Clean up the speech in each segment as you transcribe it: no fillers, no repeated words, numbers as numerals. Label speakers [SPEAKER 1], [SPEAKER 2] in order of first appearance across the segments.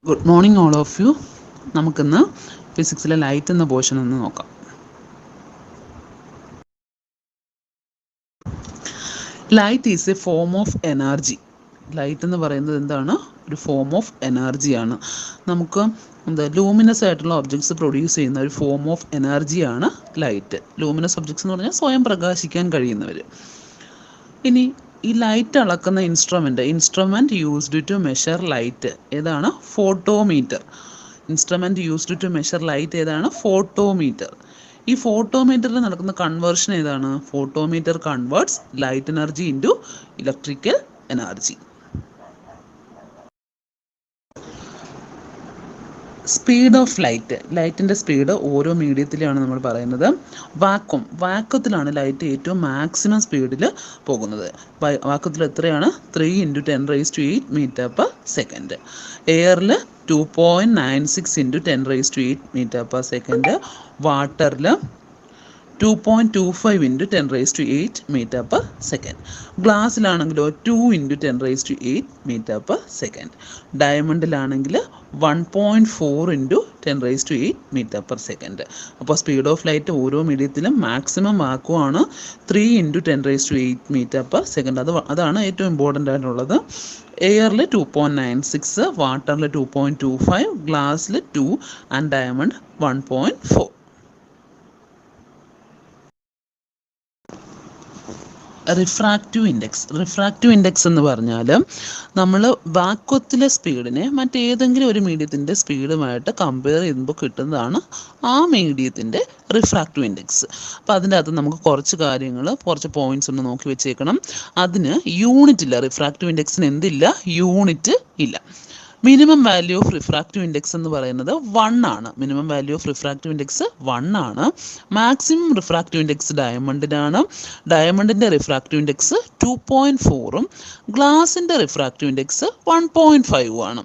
[SPEAKER 1] Good morning all of you. നമുക്കിന്ന് ഫിസിക്സിലെ light എന്ന പോർഷൻ ഒന്ന് നോക്കാം. Light is a form of energy. Light എന്ന് പറയുന്നത് എന്താണ്? ഒരു ഫോം ഓഫ് എനർജിയാണ്. നമുക്ക് ലൂമിനസ് ആയിട്ടുള്ള ഒബ്ജക്ട്സ് പ്രൊഡ്യൂസ് ചെയ്യുന്ന ഒരു ഫോം ഓഫ് എനർജിയാണ് ലൈറ്റ്. ലൂമിനസ് ഒബ്ജക്ട്സ് എന്ന് പറഞ്ഞാൽ സ്വയം പ്രകാശിക്കാൻ കഴിയുന്നവർ. ഇനി ഈ ലൈറ്റ് അളക്കുന്ന instrument used to measure light ഏതാണ്? Photometer. Instrument used to measure light ഏതാണ്? ഫോട്ടോമീറ്റർ. ഈ ഫോട്ടോമീറ്ററിൽ നടക്കുന്ന കൺവേർഷൻ ഏതാണ്? Photometer converts light energy into electrical energy. Speed of ലൈറ്റിൻ്റെ സ്പീഡ് ഓരോ മീഡിയത്തിലാണ് നമ്മൾ പറയുന്നത്. വാക്വത്തിലാണ് ലൈറ്റ് ഏറ്റവും മാക്സിമം സ്പീഡിൽ പോകുന്നത്. വാക്വത്തിൽ എത്രയാണ്? 3 × 10⁸ മീറ്റർ/സെക്കൻഡ്. എയറിൽ 2.96 × 10⁸ മീറ്റർ/സെക്കൻഡ്. വാട്ടറിൽ 2.25 × 10⁸ മീറ്റർ/സെക്കൻഡ്. ഗ്ലാസ്സിലാണെങ്കിലോ 2 × 10⁸ മീറ്റർ/സെക്കൻഡ്. ഡയമണ്ടിലാണെങ്കിൽ 1.4 × 10⁸ മീറ്റർ/സെക്കൻഡ്. അപ്പോൾ സ്പീഡ് ഓഫ് ലൈറ്റ് ഓരോ മീഡിയത്തിലും മാക്സിമം വാക്കുവാണ് 3 × 10⁸ മീറ്റർ/സെക്കൻഡ്. അതാണ് ഏറ്റവും ഇമ്പോർട്ടൻ്റ് ആയിട്ടുള്ളത്. എയറിൽ 2.96, വാട്ടറിൽ 2.25, ഗ്ലാസ്സിൽ 2 ആൻഡ് ഡയമണ്ട് 1.4. റിഫ്രാക്റ്റീവ് ഇൻഡെക്സ് എന്ന് പറഞ്ഞാൽ നമ്മൾ വാക്വത്തിലെ സ്പീഡിനെ മറ്റേതെങ്കിലും ഒരു മീഡിയത്തിൻ്റെ സ്പീഡുമായിട്ട് കമ്പയർ ചെയ്യുമ്പോൾ കിട്ടുന്നതാണ് ആ മീഡിയത്തിൻ്റെ റിഫ്രാക്റ്റീവ് ഇൻഡെക്സ്. അപ്പോൾ അതിൻ്റെ അകത്ത് നമുക്ക് കുറച്ച് പോയിൻറ്റ്സ് ഒന്ന് നോക്കി വെച്ചേക്കണം. അതിന് യൂണിറ്റ് ഇല്ല. റിഫ്രാക്റ്റീവ് ഇൻഡെക്സിന് എന്തില്ല? യൂണിറ്റ് ഇല്ല. Minimum value of refractive index എന്ന് പറയുന്നത് 1 ആണ്. Minimum value of refractive index 1 ആണ്. മാക്സിമം റിഫ്രാക്റ്റീവ് ഇൻഡെക്സ് ഡയമണ്ടിനാണ്. ഡയമണ്ടിൻ്റെ റിഫ്രാക്റ്റീവ് ഇൻഡെക്സ് 2.4ഉം ഗ്ലാസിൻ്റെ റിഫ്രാക്റ്റീവ് ഇൻഡെക്സ് 1.5ഉം ആണ്.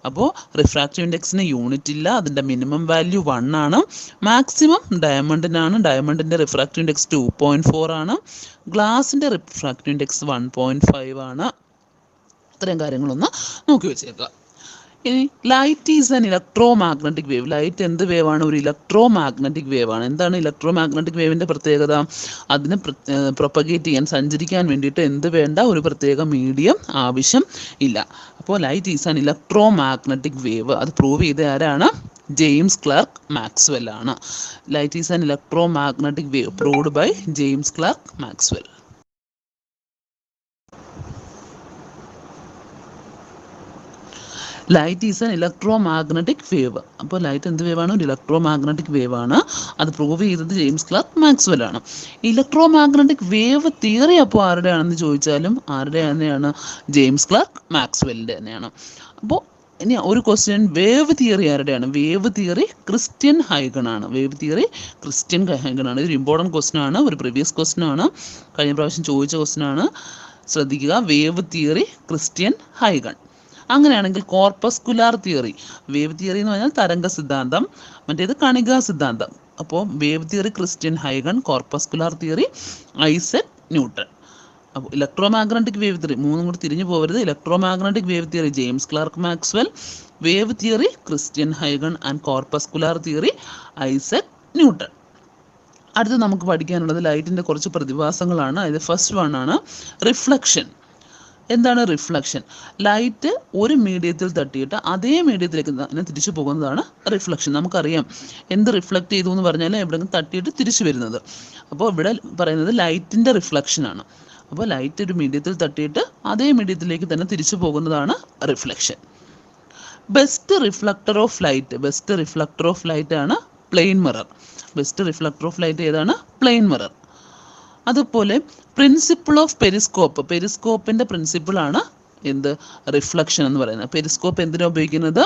[SPEAKER 1] അപ്പോൾ റിഫ്രാക്റ്റീവ് ഇൻഡെക്സിന് യൂണിറ്റ് ഇല്ല. അതിൻ്റെ മിനിമം വാല്യൂ 1 ആണ്. മാക്സിമം ഡയമണ്ടിനാണ്. ഡയമണ്ടിൻ്റെ റിഫ്രാക്റ്റീവ് ഇൻഡെക്സ് 2.4 ആണ്. ഗ്ലാസിൻ്റെ റിഫ്രാക്റ്റീവ് ഇൻഡെക്സ് 1.5 ആണ്. ഇത്രയും കാര്യങ്ങളൊന്ന് നോക്കി വെച്ചേക്കുക. ഇനി light is an electromagnetic wave. Light എന്ത് വേവാണ്? ഒരു ഇലക്ട്രോ മാഗ്നറ്റിക് വേവാണ്. എന്താണ് ഇലക്ട്രോ മാഗ്നറ്റിക് വേവിൻ്റെ പ്രത്യേകത? അതിന് പ്രൊപ്പഗേറ്റ് ചെയ്യാൻ, സഞ്ചരിക്കാൻ വേണ്ടിയിട്ട് എന്ത് വേണ്ട? ഒരു പ്രത്യേക മീഡിയം ആവശ്യം ഇല്ല. അപ്പോൾ light is an electromagnetic wave. അത് പ്രൂവ് ചെയ്ത ആരാണ്? ജെയിംസ് ക്ലർക്ക് മാക്സ്വെൽ ആണ്. Light is an electromagnetic wave proved by James Clerk Maxwell. Light is an electromagnetic wave. അപ്പോൾ ലൈറ്റ് എന്ത് വേവാണ്? ഒരു ഇലക്ട്രോ മാഗ്നറ്റിക് വേവാണ്. അത് പ്രൂവ് ചെയ്തത് ജെയിംസ് ക്ലർക്ക് മാക്സ്വെൽ ആണ്. ഇലക്ട്രോ മാഗ്നറ്റിക് വേവ് തിയറി അപ്പോൾ ആരുടെയാണെന്ന് ചോദിച്ചാലും ആരുടെ തന്നെയാണ്? ജെയിംസ് ക്ലർക്ക് മാക്സ്വെല്ലിൻ്റെ തന്നെയാണ്. അപ്പോൾ ഇനി ഒരു ക്വസ്റ്റ്യൻ, വേവ് തിയറി ആരുടെയാണ്? വേവ് തിയറി ക്രിസ്റ്റ്യൻ ഹൈഗൺ ആണ്. ഇതൊരു ഇമ്പോർട്ടൻറ്റ് ക്വസ്റ്റ്യൻ ആണ്. ഒരു പ്രീവിയസ് ക്വസ്റ്റ്യൻ ആണ്. കഴിഞ്ഞ പ്രാവശ്യം ചോദിച്ച ക്വസ്റ്റ്യൻ ആണ്. ശ്രദ്ധിക്കുക. വേവ് തിയറി ക്രിസ്റ്റ്യൻ ഹൈഗൺ. അങ്ങനെയാണെങ്കിൽ കോർപ്പസ്കുലാർ തിയറി. വേവ് തിയറി എന്ന് പറഞ്ഞാൽ തരംഗ സിദ്ധാന്തം, മറ്റേത് കണികാ സിദ്ധാന്തം. അപ്പോൾ വേവ് തിയറി ക്രിസ്റ്റ്യൻ ഹൈഗൺ, കോർപ്പസ്കുലാർ തിയറി ഐസക് ന്യൂട്ടൺ. അപ്പോൾ ഇലക്ട്രോ മാഗ്നറ്റിക് വേവ് തിയറി, മൂന്നും കൂടി തിരിഞ്ഞു പോകരുത്. Electromagnetic wave theory James Clerk Maxwell, wave theory Christian ഹൈഗൺ and corpuscular theory Isaac Newton. അടുത്ത് നമുക്ക് പഠിക്കാനുള്ളത് ലൈറ്റിൻ്റെ കുറച്ച് പ്രതിഭാസങ്ങളാണ്. ഇത് ഫസ്റ്റ് വൺ ആണ് റിഫ്ലക്ഷൻ. എന്താണ് റിഫ്ലക്ഷൻ? ലൈറ്റ് ഒരു മീഡിയത്തിൽ തട്ടിയിട്ട് അതേ മീഡിയത്തിലേക്ക് തന്നെ തിരിച്ചു പോകുന്നതാണ് റിഫ്ലക്ഷൻ. നമുക്കറിയാം എന്ത് റിഫ്ലക്റ്റ് ചെയ്തു എന്ന് പറഞ്ഞാൽ എവിടെയെങ്കിലും തട്ടിയിട്ട് തിരിച്ചു വരുന്നത്. അപ്പോൾ ഇവിടെ പറയുന്നത് ലൈറ്റിൻ്റെ റിഫ്ലക്ഷനാണ്. അപ്പോൾ ലൈറ്റ് ഒരു മീഡിയത്തിൽ തട്ടിയിട്ട് അതേ മീഡിയത്തിലേക്ക് തന്നെ തിരിച്ചു പോകുന്നതാണ് reflection. Best reflector of light ആണ് plane mirror. Best reflector of light ഏതാണ്? Plane mirror. അതുപോലെ പ്രിൻസിപ്പിൾ ഓഫ് പെരിസ്കോപ്പിൻ്റെ പ്രിൻസിപ്പിളാണ് എന്ത്? റിഫ്ലക്ഷൻ എന്ന് പറയുന്നത്. പെരിസ്കോപ്പ് എന്തിനാണ് ഉപയോഗിക്കുന്നത്?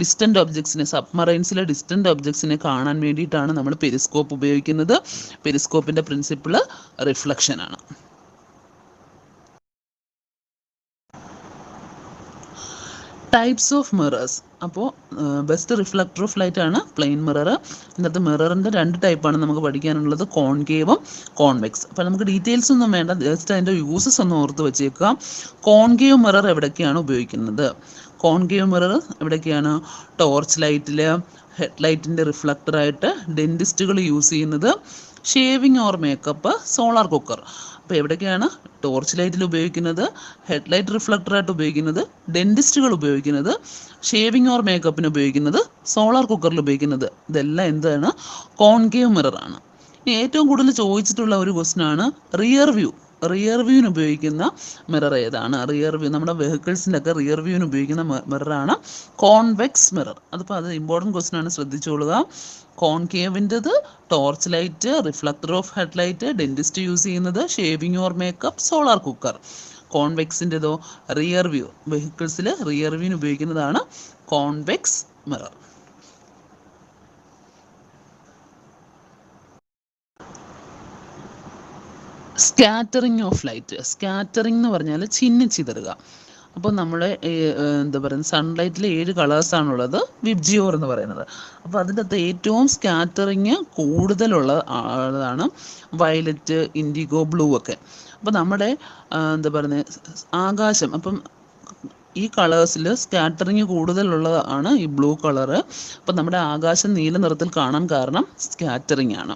[SPEAKER 1] ഡിസ്റ്റൻ്റ് ഒബ്ജക്ട്സിനെ, സബ്മറൈൻസിലെ ഡിസ്റ്റൻ്റ് ഒബ്ജക്ട്സിനെ കാണാൻ വേണ്ടിയിട്ടാണ് നമ്മൾ പെരിസ്കോപ്പ് ഉപയോഗിക്കുന്നത്. പെരിസ്കോപ്പിൻ്റെ പ്രിൻസിപ്പിൾ റിഫ്ലക്ഷനാണ്. Types of mirrors. അപ്പോൾ ബെസ്റ്റ് റിഫ്ലക്ടർ ഓഫ് ലൈറ്റ് ആണ് പ്ലെയിൻ മിറർ. ഇന്നത്തെ മിററിൻ്റെ 2 ടൈപ്പാണ് നമുക്ക് പഠിക്കാനുള്ളത്, കോൺകേവും കോൺവെക്സ്. അപ്പോൾ നമുക്ക് ഡീറ്റെയിൽസ് ഒന്നും വേണ്ട, ജസ്റ്റ് അതിൻ്റെ യൂസസ് ഒന്ന് ഓർത്ത് വെച്ചേക്കുക. കോൺകേവ് മിറർ എവിടേക്കാണ് ഉപയോഗിക്കുന്നത്? കോൺകേവ് മിറർ എവിടെയൊക്കെയാണ്? ടോർച്ച് ലൈറ്റിൽ, ഹെഡ് ലൈറ്റിൻ്റെ റിഫ്ലക്ടറായിട്ട് ഡെൻറ്റിസ്റ്റുകൾ യൂസ് ചെയ്യുന്നത്, shaving or makeup, solar cooker. അപ്പോൾ എവിടെയൊക്കെയാണ് ടോർച്ച് ലൈറ്റിൽ ഉപയോഗിക്കുന്നത്, ഹെഡ് ലൈറ്റ് റിഫ്ലക്ടറായിട്ട് ഉപയോഗിക്കുന്നത്, ഡെൻറ്റിസ്റ്റുകൾ ഉപയോഗിക്കുന്നത്, ഷേവിങ് ഓർ മേക്കപ്പിന് ഉപയോഗിക്കുന്നത്, സോളാർ കുക്കറിൽ ഉപയോഗിക്കുന്നത്. ഇതെല്ലാം എന്താണ്? കോൺകേവ് മിററാണ്. ഇനി ഏറ്റവും കൂടുതൽ ചോദിച്ചിട്ടുള്ള ഒരു ക്വസ്റ്റ്യനാണ് റിയർ വ്യൂ. റിയർ വ്യൂവിന് ഉപയോഗിക്കുന്ന മിറർ ഏതാണ്? റിയർ വ്യൂ നമ്മുടെ വെഹിക്കിൾസിൻ്റെ ഒക്കെ റിയർ വ്യൂവിന് ഉപയോഗിക്കുന്ന മിററാണ് കോൺവെക്സ് മിറർ. അതിപ്പോൾ അത് ഇമ്പോർട്ടൻറ്റ് ക്വസ്റ്റ്യൻ ആണ്, ശ്രദ്ധിച്ചോളുക. കോൺകേവിൻ്റെത് torch light, reflector of head light, dentist use ചെയ്യുന്നത്, shaving or makeup, solar cooker. കോൺവെക്സിൻ്റെതോ റിയർ വ്യൂ, വെഹിക്കിൾസിൽ റിയർ വ്യൂവിന് ഉപയോഗിക്കുന്നതാണ് convex mirror. Scattering of light. Scattering എന്ന് പറഞ്ഞാൽ ചിന്നിച്ചിതറുക. അപ്പോൾ നമ്മുടെ എന്താ പറയുക, സൺലൈറ്റിൽ 7 കളേഴ്സാണുള്ളത്, വിബ്ജിയോർ എന്ന് പറയുന്നത്. അപ്പോൾ അതിൻ്റെ അകത്ത് ഏറ്റവും സ്കാറ്ററിങ് കൂടുതലുള്ളതാണ് വയലറ്റ്, ഇൻഡിഗോ, ബ്ലൂ ഒക്കെ. അപ്പോൾ നമ്മുടെ എന്താ പറയുന്നത് ആകാശം, അപ്പം ഈ കളേഴ്സിൽ സ്കാറ്ററിങ് കൂടുതലുള്ളതാണ് ഈ ബ്ലൂ കളറ്. അപ്പോൾ നമ്മുടെ ആകാശം നീല നിറത്തിൽ കാണാൻ കാരണം സ്കാറ്ററിങ് ആണ്.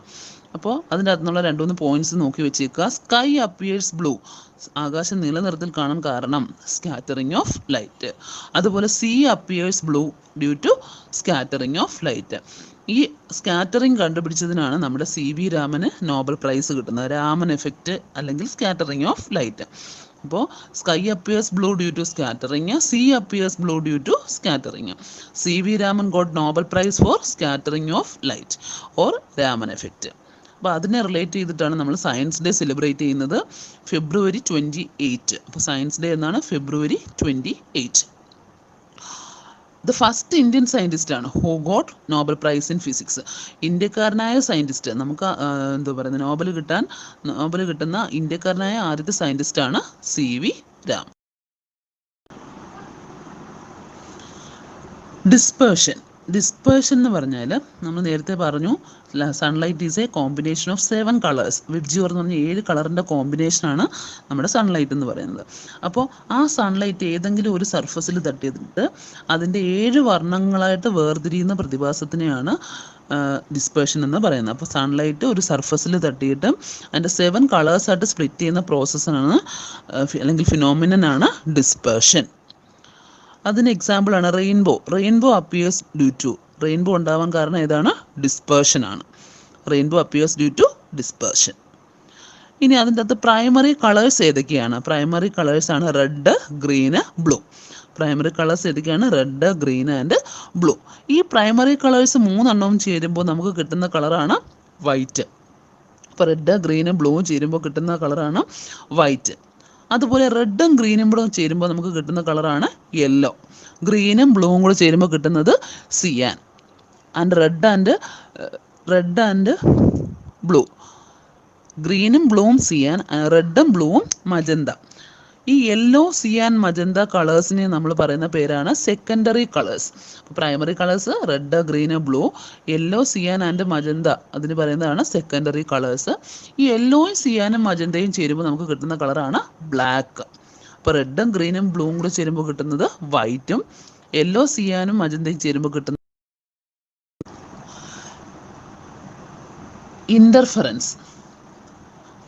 [SPEAKER 1] അപ്പോൾ അതിൻ്റെ അകത്തുനിന്നുള്ള 2-3 പോയിന്റ്സ് നോക്കി വെച്ചേക്കുക. സ്കൈ അപ്പിയേഴ്സ് ബ്ലൂ, ആകാശം നീല നിറത്തിൽ കാണാൻ കാരണം സ്കാറ്ററിങ് ഓഫ് ലൈറ്റ്. അതുപോലെ sea appears blue due to scattering of light. ഈ സ്കാറ്ററിങ് കണ്ടുപിടിച്ചതിനാണ് നമ്മുടെ CB രാമന് നോബൽ പ്രൈസ് കിട്ടുന്നത്, രാമൻ എഫക്റ്റ് അല്ലെങ്കിൽ സ്കാറ്ററിങ് ഓഫ് ലൈറ്റ്. അപ്പോൾ sky appears blue due to scattering, sea appears blue due to scattering. CB Raman got Nobel prize for scattering of light or Raman effect. അപ്പോൾ അതിനെ relate ചെയ്തിട്ടാണ് നമ്മൾ സയൻസ് ഡേ സെലിബ്രേറ്റ് ചെയ്യുന്നത് ഫെബ്രുവരി 28. അപ്പോൾ science day എന്നാണ് February 28. The first Indian സയൻറ്റിസ്റ്റാണ് who got Nobel prize in physics. ഇന്ത്യക്കാരനായ scientist, നമുക്ക് എന്താ പറയുന്നത് നോബൽ കിട്ടുന്ന ഇന്ത്യക്കാരനായ ആദ്യത്തെ സയൻറ്റിസ്റ്റാണ് CV രാമൻ. ഡിസ്പേർഷൻ എന്ന് പറഞ്ഞാൽ നമ്മൾ നേരത്തെ പറഞ്ഞു sunlight is A combination of 7 colours. VIBGYOR എന്ന് പറഞ്ഞാൽ 7 കളറിൻ്റെ കോമ്പിനേഷനാണ് നമ്മുടെ സൺലൈറ്റ് എന്ന് പറയുന്നത്. അപ്പോൾ ആ സൺലൈറ്റ് ഏതെങ്കിലും ഒരു സർഫസിൽ തട്ടിയിട്ട് അതിൻ്റെ 7 വർണ്ണങ്ങളായിട്ട് വേർതിരിയുന്ന പ്രതിഭാസത്തിനെയാണ് ഡിസ്പേർഷൻ എന്ന് പറയുന്നത്. അപ്പോൾ സൺലൈറ്റ് ഒരു സർഫസിൽ തട്ടിയിട്ട് അതിൻ്റെ 7 കളേഴ്സായിട്ട് സ്പ്ലിറ്റ് ചെയ്യുന്ന പ്രോസസ്സാണ് അല്ലെങ്കിൽ ഫിനോമിനനാണ് ഡിസ്പേർഷൻ. അതിന് എക്സാമ്പിളാണ് rainbow appears due to, rainbow ഉണ്ടാവാൻ കാരണം ഏതാണ്? ഡിസ്പേർഷൻ ആണ്. Rainbow appears due to dispersion. ഇനി അതിൻ്റെ അകത്ത് പ്രൈമറി കളേഴ്സ് ഏതൊക്കെയാണ്? പ്രൈമറി കളേഴ്സാണ് red, green, blue. Primary colours ഏതൊക്കെയാണ്? Red, green and blue. ഈ പ്രൈമറി കളേഴ്സ് 3 എണ്ണവും ചേരുമ്പോൾ നമുക്ക് കിട്ടുന്ന കളറാണ് വൈറ്റ്. അപ്പോൾ റെഡ്, ഗ്രീനും ബ്ലൂവും ചേരുമ്പോൾ കിട്ടുന്ന കളറാണ് വൈറ്റ്. അതുപോലെ റെഡും ഗ്രീനും കൂടെ ചേരുമ്പോൾ നമുക്ക് കിട്ടുന്ന കളറാണ് യെല്ലോ. ഗ്രീനും ബ്ലൂവും കൂടെ ചേരുമ്പോൾ കിട്ടുന്നത് സിയാൻ. ആൻഡ് റെഡ് ആൻഡ് ബ്ലൂ, ഗ്രീനും ബ്ലൂവും സിയാൻ, റെഡും ബ്ലൂവും മജന്ത. ഈ യെല്ലോ, സിയാൻ, മജന്ത കളേഴ്സിനെ നമ്മൾ പറയുന്ന പേരാണ് സെക്കൻഡറി കളേഴ്സ്. അപ്പോൾ primary colours red, green, blue. Yellow, cyan and magenta അതിന് പറയുന്നതാണ് സെക്കൻഡറി കളേഴ്സ്. ഈ യെല്ലോയും സിയാനും മജന്തയും ചേരുമ്പോൾ നമുക്ക് കിട്ടുന്ന കളറാണ് ബ്ലാക്ക്. അപ്പോൾ റെഡും ഗ്രീനും ബ്ലൂവും കൂടെ ചേരുമ്പോൾ കിട്ടുന്നത് വൈറ്റും, യെല്ലോ, സിയാനും മജന്തയും ചേരുമ്പോൾ കിട്ടുന്നത് interference.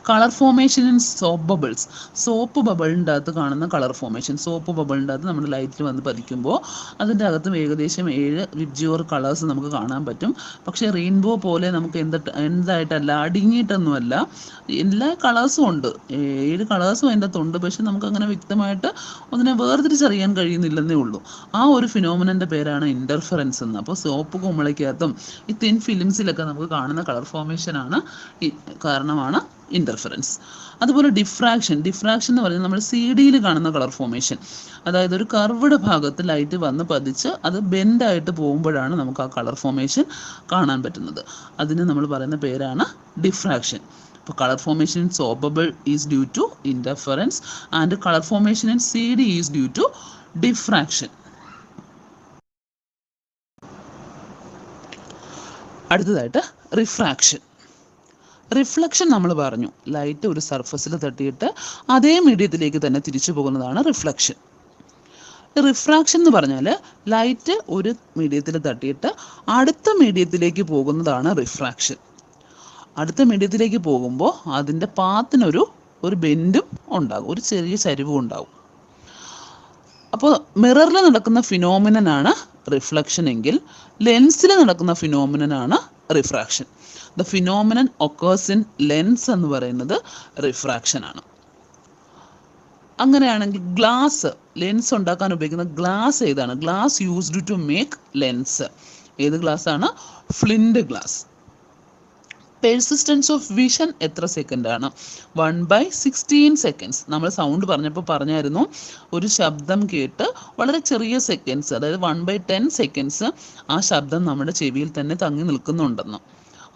[SPEAKER 1] Colour formation in soap bubbles. Soap ബബിളിൻ്റെ അകത്ത് കാണുന്ന കളർ ഫോർമേഷൻ, സോപ്പ് ബബിളിൻ്റെ അകത്ത് നമ്മൾ ലൈറ്റിൽ വന്ന് പതിക്കുമ്പോൾ അതിൻ്റെ അകത്തും ഏകദേശം 7 വിബ്ജിയോർ കളേഴ്സ് നമുക്ക് കാണാൻ പറ്റും. പക്ഷേ റെയിൻബോ പോലെ നമുക്ക് എന്തായിട്ടല്ല, അടുങ്ങിയിട്ടൊന്നുമല്ല, എല്ലാ കളേഴ്സും ഉണ്ട്, 7 കളേഴ്സും അതിൻ്റെ അകത്തുണ്ട്. പക്ഷെ നമുക്കങ്ങനെ വ്യക്തമായിട്ട് അതിനെ വേർതിരിച്ചറിയാൻ കഴിയുന്നില്ലെന്നേ ഉള്ളൂ. ആ ഒരു ഫിനോമിനൻ്റെ പേരാണ് ഇൻ്റർഫറൻസ് എന്ന്. അപ്പോൾ സോപ്പ് കുമിളയ്ക്കകത്തും ഈ തിൻ ഫിലിംസിലൊക്കെ നമുക്ക് കാണുന്ന കളർ ഫോർമേഷനാണ് കാരണമാണ് ഇൻ്റർഫറൻസ്. അതുപോലെ ഡിഫ്രാക്ഷൻ എന്ന് പറയുന്നത് നമ്മൾ CD-യിൽ കാണുന്ന കളർ ഫോർമേഷൻ. അതായത് ഒരു കർവ്ഡ് ഭാഗത്ത് ലൈറ്റ് വന്ന് പതിച്ച് അത് ബെൻഡായിട്ട് പോകുമ്പോഴാണ് നമുക്ക് ആ കളർ ഫോർമേഷൻ കാണാൻ പറ്റുന്നത്. അതിന് നമ്മൾ പറയുന്ന പേരാണ് ഡിഫ്രാക്ഷൻ. അപ്പോൾ colour formation in soap bubble is due to interference and colour formation in CD is due to diffraction. അടുത്തതായിട്ട് റിഫ്ലക്ഷൻ നമ്മൾ പറഞ്ഞു, ലൈറ്റ് ഒരു സർഫസിൽ തട്ടിയിട്ട് അതേ മീഡിയത്തിലേക്ക് തന്നെ തിരിച്ചു പോകുന്നതാണ് റിഫ്ലക്ഷൻ. റിഫ്രാക്ഷൻ എന്ന് പറഞ്ഞാൽ ലൈറ്റ് ഒരു മീഡിയത്തിൽ തട്ടിയിട്ട് അടുത്ത മീഡിയത്തിലേക്ക് പോകുന്നതാണ് റിഫ്രാക്ഷൻ. അടുത്ത മീഡിയത്തിലേക്ക് പോകുമ്പോൾ അതിൻ്റെ പാത്തിനൊരു ബെൻഡും ഉണ്ടാകും, ഒരു ചെറിയ ചരിവും ഉണ്ടാകും. അപ്പോൾ മിററിൽ നടക്കുന്ന ഫിനോമിനനാണ് റിഫ്ലക്ഷൻ എങ്കിൽ ലെൻസിൽ നടക്കുന്ന ഫിനോമിനനാണ് refraction. The phenomenon occurs in lens എന്ന് പറയുന്നത് റിഫ്രാക്ഷൻ ആണ്. അങ്ങനെയാണെങ്കിൽ ഗ്ലാസ്, ലെൻസ് ഉണ്ടാക്കാൻ ഉപയോഗിക്കുന്ന ഗ്ലാസ് ഏതാണ്? Glass used to make lens. ഏത് ഗ്ലാസ് ആണ്? Flint glass. Persistence of vision എത്ര സെക്കൻഡ് ആണ്? 1/16 സെക്കൻഡ്സ്. നമ്മൾ സൗണ്ട് പറഞ്ഞപ്പോൾ പറഞ്ഞായിരുന്നു ഒരു ശബ്ദം കേട്ട് വളരെ ചെറിയ സെക്കൻഡ്സ്, അതായത് 1/10 സെക്കൻഡ്സ് ആ ശബ്ദം നമ്മുടെ ചെവിയിൽ തന്നെ തങ്ങി നിൽക്കുന്നുണ്ടെന്ന്.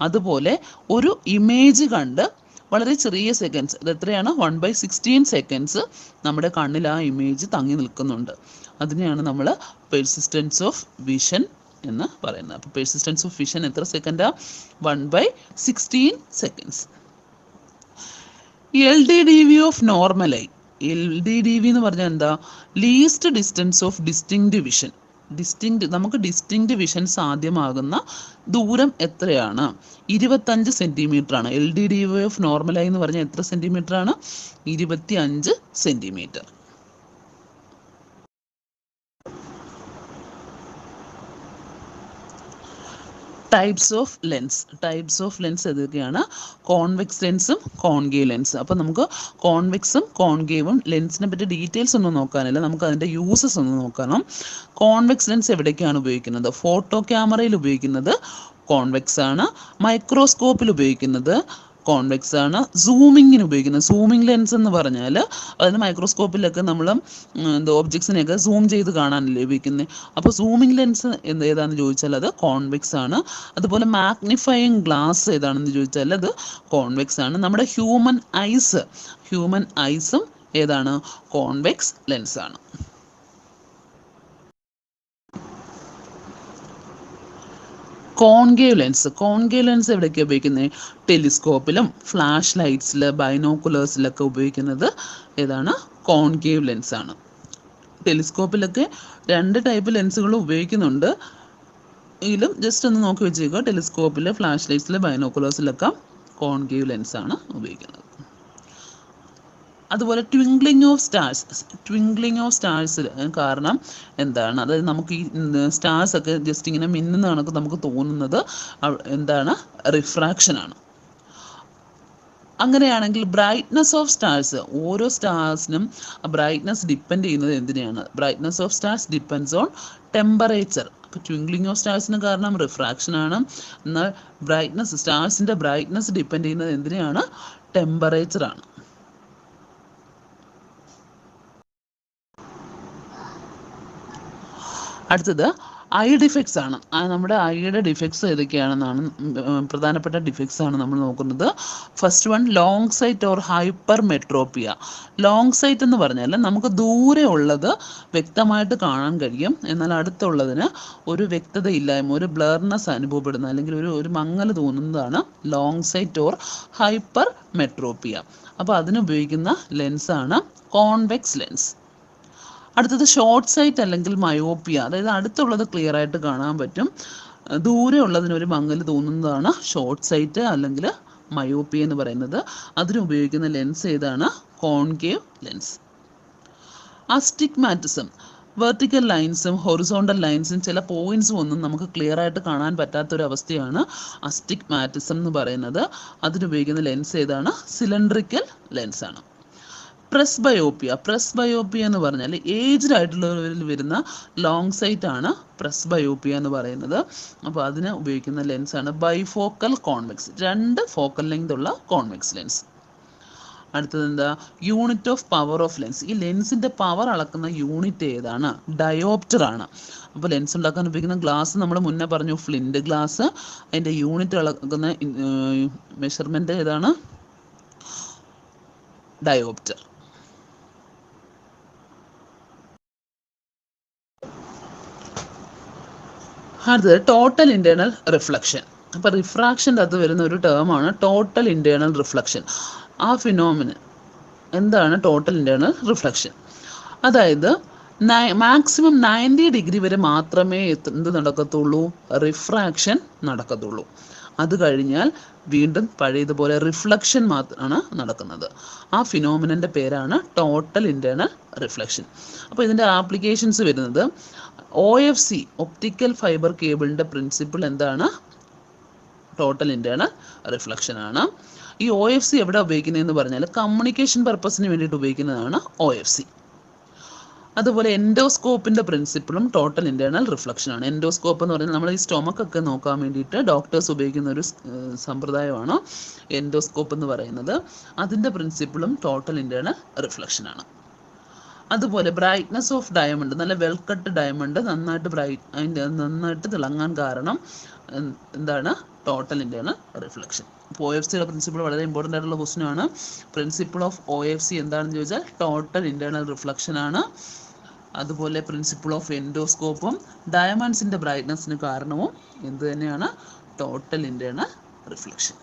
[SPEAKER 1] അതുപോലെ ഒരു ഇമേജ് കണ്ട് വളരെ ചെറിയ സെക്കൻഡ്സ്, അത് എത്രയാണ്? 1/16 സെക്കൻഡ്സ് നമ്മുടെ കണ്ണിൽ ആ ഇമേജ് തങ്ങി നിൽക്കുന്നുണ്ട്. അതിനെയാണ് നമ്മൾ പെർസിസ്റ്റൻസ് ഓഫ് വിഷൻ എന്ന് പറയുന്നത്. അപ്പോൾ പെർസിസ്റ്റൻസ് ഓഫ് വിഷൻ എത്ര സെക്കൻഡാ? 1/16 seconds. LDDV of normal I. LDDV എന്ന് പറഞ്ഞാൽ എന്താ? Least distance of distinct vision. നമുക്ക് ഡിസ്റ്റിങ്ക്റ്റ് വിഷൻ സാധ്യമാകുന്ന ദൂരം എത്രയാണ്? 25 സെൻറ്റിമീറ്റർ ആണ്. LDDV ഓഫ് നോർമൽ ഐ എന്ന് പറഞ്ഞാൽ എത്ര സെൻറ്റിമീറ്റർ ആണ്? 25 സെൻറ്റിമീറ്റർ. ടൈപ്സ് ഓഫ് ലെൻസ് ഏതൊക്കെയാണ്? കോൺവെക്സ് ലെൻസും കോൺകേവ് ലെൻസ്. അപ്പോൾ നമുക്ക് കോൺവെക്സും കോൺകേവും ലെൻസിനെ പറ്റി ഡീറ്റെയിൽസ് ഒന്നും നോക്കാനില്ല, നമുക്ക് അതിൻ്റെ യൂസസ് ഒന്ന് നോക്കണം. കോൺവെക്സ് ലെൻസ് എവിടേക്കാണ് ഉപയോഗിക്കുന്നത്? ഫോട്ടോ ക്യാമറയിൽ ഉപയോഗിക്കുന്നത് കോൺവെക്സ് ആണ്. മൈക്രോസ്കോപ്പിൽ ഉപയോഗിക്കുന്നത് കോൺവെക്സ് ആണ്. സൂമിങ്ങിന് ഉപയോഗിക്കുന്നത് സൂമിങ് ലെൻസ് എന്ന് പറഞ്ഞാൽ, അതായത് മൈക്രോസ്കോപ്പിലൊക്കെ നമ്മൾ ഒബ്ജക്ട്സിനെയൊക്കെ സൂം ചെയ്ത് കാണാനല്ലേ ഉപയോഗിക്കുന്നത്. അപ്പോൾ സൂമിങ് ലെൻസ് ഏതാണെന്ന് ചോദിച്ചാൽ അത് കോൺവെക്സ് ആണ്. അതുപോലെ മാഗ്നിഫയിങ് ഗ്ലാസ് ഏതാണെന്ന് ചോദിച്ചാൽ അത് കോൺവെക്സ് ആണ്. നമ്മുടെ ഹ്യൂമൻ ഐസും ഏതാണ്? കോൺവെക്സ് ലെൻസ് ആണ്. കോൺകേവ് ലെൻസ് എവിടെയൊക്കെയാണ് ഉപയോഗിക്കുന്നത്? ടെലിസ്കോപ്പിലും ഫ്ലാഷ് ലൈറ്റ്സിൽ ബൈനോക്കുലേഴ്സിലൊക്കെ ഉപയോഗിക്കുന്നത് ഏതാണ്? കോൺകേവ് ലെൻസ് ആണ്. ടെലിസ്കോപ്പിലൊക്കെ 2 ടൈപ്പ് ലെൻസുകൾ ഉപയോഗിക്കുന്നുണ്ട്. എങ്കിലും ജസ്റ്റ് ഒന്ന് നോക്കി വെച്ചേക്കുക, ടെലിസ്കോപ്പിൽ ഫ്ലാഷ് ലൈറ്റ്സിൽ ബൈനോക്കുലേഴ്സിലൊക്കെ കോൺകേവ് ലെൻസ് ആണ് ഉപയോഗിക്കുന്നത്. അതുപോലെ ട്വിങ്ക്ലിംഗ് ഓഫ് സ്റ്റാർസ് കാരണം എന്താണ്? അതായത് നമുക്ക് ഈ സ്റ്റാർസ് ഒക്കെ ജസ്റ്റ് ഇങ്ങനെ മിന്നുന്ന കണക്ക് നമുക്ക് തോന്നുന്നത് എന്താണ്? റിഫ്രാക്ഷൻ ആണ്. അങ്ങനെയാണെങ്കിൽ ബ്രൈറ്റ്നസ് ഓഫ് സ്റ്റാർസ്, ഓരോ സ്റ്റാർസിനും ബ്രൈറ്റ്നസ് ഡിപ്പെൻഡ് ചെയ്യുന്നത് എന്തിനെയാണ്? Brightness of stars depends on temperature. അപ്പോൾ ട്വിങ്ക്ലിംഗ് ഓഫ് സ്റ്റാർസിന് കാരണം റിഫ്രാക്ഷൻ ആണ്. എന്നാൽ സ്റ്റാർസിൻ്റെ ബ്രൈറ്റ്നസ് ഡിപ്പെൻഡ് ചെയ്യുന്നത് എന്തിനെയാണ്? ടെമ്പറേച്ചർ ആണ്. അടുത്തത് ഐ ഡിഫക്ട്സ് ആണ്. നമ്മുടെ ഐയുടെ ഡിഫക്ട്സ് ഏതൊക്കെയാണെന്നാണ് പ്രധാനപ്പെട്ട ഡിഫക്ട്സ് ആണ് നമ്മൾ നോക്കുന്നത്. First one, long sight or hypermetropia. Long sight എന്ന് പറഞ്ഞാൽ നമുക്ക് ദൂരെ ഉള്ളത് വ്യക്തമായിട്ട് കാണാൻ കഴിയും, എന്നാൽ അടുത്തുള്ളതിന് ഒരു വ്യക്തതയില്ലായ്മ, ഒരു ബ്ലർനെസ് അനുഭവപ്പെടുന്ന അല്ലെങ്കിൽ ഒരു മങ്ങൽ തോന്നുന്നതാണ് long sight or hypermetropia. അപ്പോൾ അതിനുപയോഗിക്കുന്ന ലെൻസാണ് കോൺവെക്സ് ലെൻസ്. അടുത്തത് ഷോർട്ട് സൈറ്റ് അല്ലെങ്കിൽ മയോപ്പിയ, അതായത് അടുത്തുള്ളത് ക്ലിയർ ആയിട്ട് കാണാൻ പറ്റും, ദൂരെ ഉള്ളതിനൊരു മങ്ങൽ തോന്നുന്നതാണ് ഷോർട്ട് സൈറ്റ് അല്ലെങ്കിൽ മയോപ്പിയ എന്ന് പറയുന്നത്. അതിനുപയോഗിക്കുന്ന ലെൻസ് ഏതാണ്? Concave lens. അസ്റ്റിഗ്മാറ്റിസം, വെർട്ടിക്കൽ ലൈൻസും ഹൊറിസോണ്ടൽ ലൈൻസും ചില പോയിന്റ്സും ഒന്നും നമുക്ക് ക്ലിയർ ആയിട്ട് കാണാൻ പറ്റാത്തൊരവസ്ഥയാണ് അസ്റ്റിഗ്മാറ്റിസം എന്ന് പറയുന്നത്. അതിനുപയോഗിക്കുന്ന ലെൻസ് ഏതാണ്? സിലിണ്ടറിക്കൽ ലെൻസാണ്. പ്രസ് ബയോപ്പിയ എന്ന് പറഞ്ഞാൽ ഏജ്ഡ് ആയിട്ടുള്ളവരിൽ വരുന്ന ലോങ് സൈറ്റ് ആണ് പ്രസ് ബയോപ്പിയ എന്ന് പറയുന്നത്. അപ്പോൾ അതിന് ഉപയോഗിക്കുന്ന ലെൻസാണ് ബൈഫോക്കൽ കോൺവെക്സ്, 2 ഫോക്കൽ ലെങ്ത് ഉള്ള കോൺവെക്സ് ലെൻസ്. അടുത്തത് എന്താ? Unit of power of lens. ഈ ലെൻസിൻ്റെ പവർ അളക്കുന്ന യൂണിറ്റ് ഏതാണ്? ഡയോപ്റ്റർ ആണ്. അപ്പോൾ ലെൻസ് ഉണ്ടാക്കാൻ ഉപയോഗിക്കുന്ന ഗ്ലാസ് നമ്മൾ മുന്നേ പറഞ്ഞു, ഫ്ലിൻറ്റ് ഗ്ലാസ്. അതിൻ്റെ യൂണിറ്റ് അളക്കുന്ന മെഷർമെൻറ്റ് ഏതാണ്? ഡയോപ്റ്റർ. അടുത്തത് ടോട്ടൽ ഇൻറ്റേർണൽ റിഫ്ലക്ഷൻ. അപ്പോൾ റിഫ്രാക്ഷൻ്റെ അകത്ത് വരുന്ന ഒരു ടേമാണ് ടോട്ടൽ ഇൻറ്റേർണൽ റിഫ്ലക്ഷൻ. ആ ഫിനോമിനൻ എന്താണ് ടോട്ടൽ ഇൻറ്റേർണൽ റിഫ്ലക്ഷൻ? അതായത് മാക്സിമം 90 ഡിഗ്രി വരെ മാത്രമേ എന്ത് നടക്കത്തുള്ളൂ, റിഫ്രാക്ഷൻ നടക്കത്തുള്ളൂ. അത് കഴിഞ്ഞാൽ വീണ്ടും പഴയതുപോലെ റിഫ്ലക്ഷൻ മാത്രമാണ് നടക്കുന്നത്. ആ ഫിനോമിനൻ്റെ പേരാണ് ടോട്ടൽ ഇൻറ്റേർണൽ റിഫ്ലക്ഷൻ. അപ്പോൾ ഇതിൻ്റെ ആപ്ലിക്കേഷൻസ് വരുന്നത് OFC ഒപ്റ്റിക്കൽ ഫൈബർ കേബിളിൻ്റെ പ്രിൻസിപ്പിൾ എന്താണ്, ടോട്ടൽ ഇൻറ്റേർണൽ റിഫ്ലക്ഷൻ ആണ്. ഈ OFC എവിടെ ഉപയോഗിക്കുന്നതെന്ന് പറഞ്ഞാൽ കമ്മ്യൂണിക്കേഷൻ പർപ്പസിന് വേണ്ടിയിട്ട് ഉപയോഗിക്കുന്നതാണ് OFC. അതുപോലെ എൻഡോസ്കോപ്പിൻ്റെ പ്രിൻസിപ്പിളും ടോട്ടൽ ഇൻറ്റേർണൽ റിഫ്ലക്ഷനാണ്. എൻഡോസ്കോപ്പ് എന്ന് പറഞ്ഞാൽ നമ്മൾ ഈ സ്റ്റൊമക്കൊക്കെ നോക്കാൻ വേണ്ടിയിട്ട് ഡോക്ടേഴ്സ് ഉപയോഗിക്കുന്ന ഒരു സമ്പ്രദായമാണ് എൻഡോസ്കോപ്പ് എന്ന് പറയുന്നത്. അതിൻ്റെ പ്രിൻസിപ്പിളും ടോട്ടൽ ഇൻറ്റേർണൽ റിഫ്ലക്ഷനാണ്. അതുപോലെ ബ്രൈറ്റ്നസ് ഓഫ് ഡയമണ്ട്, നല്ല വെൽ കട്ട് ഡയമണ്ട് നന്നായിട്ട് തിളങ്ങാൻ കാരണം എന്താണ്, ടോട്ടൽ ഇൻറ്റേർണൽ റിഫ്ലക്ഷൻ. അപ്പോൾ OFCയുടെ പ്രിൻസിപ്പിൾ വളരെ ഇമ്പോർട്ടൻ്റ് ആയിട്ടുള്ള ക്വസ്റ്റ്യൻ ആണ്. പ്രിൻസിപ്പിൾ ഓഫ് OFC എന്താണെന്ന് ചോദിച്ചാൽ ടോട്ടൽ ഇൻറ്റേർണൽ റിഫ്ലക്ഷൻ ആണ്. അതുപോലെ പ്രിൻസിപ്പിൾ ഓഫ് എൻഡോസ്കോപ്പും ഡയമണ്ട്സിൻ്റെ ബ്രൈറ്റ്നസ്സിന് കാരണവും എന്ത് തന്നെയാണ്, ടോട്ടൽ ഇൻറ്റേർണൽ റിഫ്ലക്ഷൻ.